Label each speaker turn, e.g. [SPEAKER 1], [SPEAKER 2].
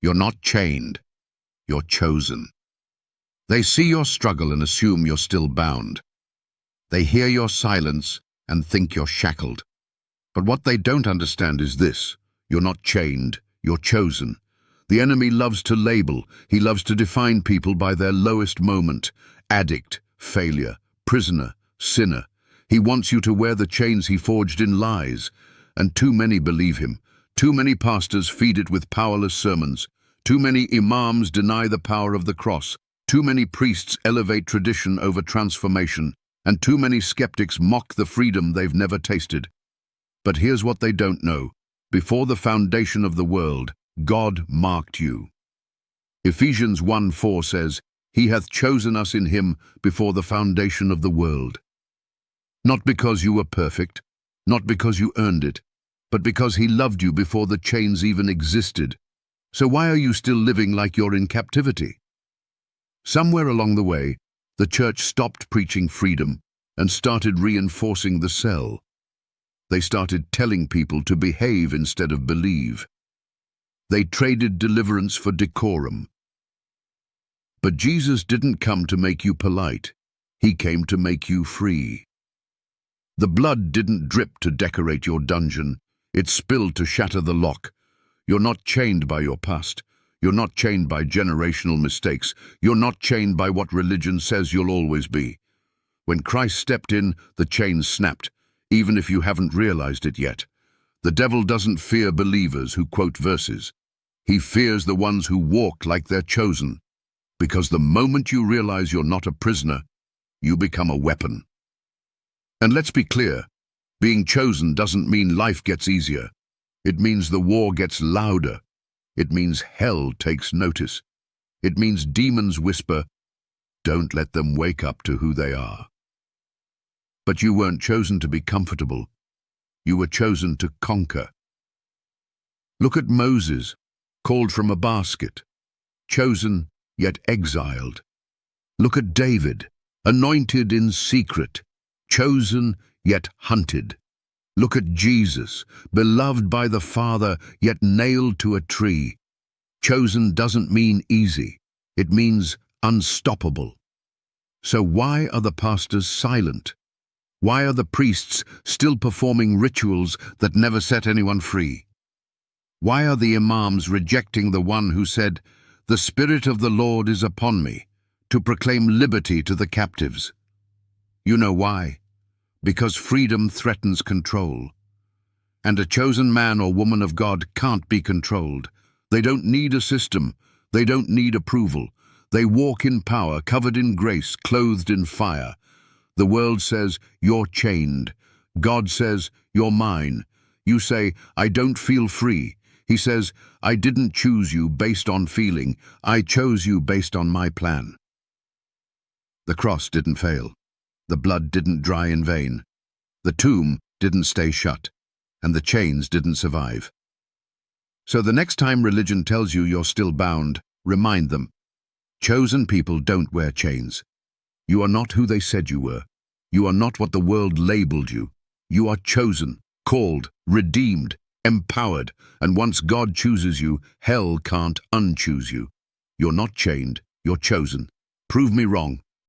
[SPEAKER 1] You're not chained. You're chosen. They see your struggle and assume you're still bound. They hear your silence and think you're shackled. But what they don't understand is this: you're not chained, you're chosen. The enemy loves to label, he loves to define people by their lowest moment: addict, failure, prisoner, sinner. He wants you to wear the chains he forged in lies, and too many believe him. Too many pastors feed it with powerless sermons. Too many imams deny the power of the cross. Too many priests elevate tradition over transformation, and too many skeptics mock the freedom they've never tasted. But here's what they don't know. Before the foundation of the world, God marked you. Ephesians 1:4 says, "He hath chosen us in him before the foundation of the world." Not because you were perfect, not because you earned it, but because he loved you before the chains even existed. So why are you still living like you're in captivity? Somewhere along the way, the church stopped preaching freedom and started reinforcing the cell. They started telling people to behave instead of believe. They traded deliverance for decorum. But Jesus didn't come to make you polite. He came to make you free. The blood didn't drip to decorate your dungeon. It spilled to shatter the lock. You're not chained by your past. You're not chained by generational mistakes. You're not chained by what religion says you'll always be. When Christ stepped in, the chains snapped, even if you haven't realized it yet. The devil doesn't fear believers who quote verses. He fears the ones who walk like they're chosen. Because the moment you realize you're not a prisoner, you become a weapon. And let's be clear, being chosen doesn't mean life gets easier. It means the war gets louder. It means hell takes notice. It means demons whisper, "Don't let them wake up to who they are." But you weren't chosen to be comfortable. You were chosen to conquer. Look at Moses, called from a basket, chosen yet exiled. Look at David, anointed in secret, chosen yet hunted. Look at Jesus, beloved by the Father, yet nailed to a tree. Chosen doesn't mean easy. It means unstoppable. So why are the pastors silent? Why are the priests still performing rituals that never set anyone free? Why are the imams rejecting the one who said, "The Spirit of the Lord is upon me, to proclaim liberty to the captives"? You know why? Because freedom threatens control. And a chosen man or woman of God can't be controlled. They don't need a system. They don't need approval. They walk in power, covered in grace, clothed in fire. The world says, "You're chained." God says, "You're mine." You say, "I don't feel free." He says, "I didn't choose you based on feeling. I chose you based on my plan." The cross didn't fail. The blood didn't dry in vain. The tomb didn't stay shut. And the chains didn't survive. So the next time religion tells you you're still bound, remind them, chosen people don't wear chains. You are not who they said you were. You are not what the world labeled you. You are chosen, called, redeemed, empowered, and once God chooses you, hell can't unchoose you. You're not chained, you're chosen. Prove me wrong.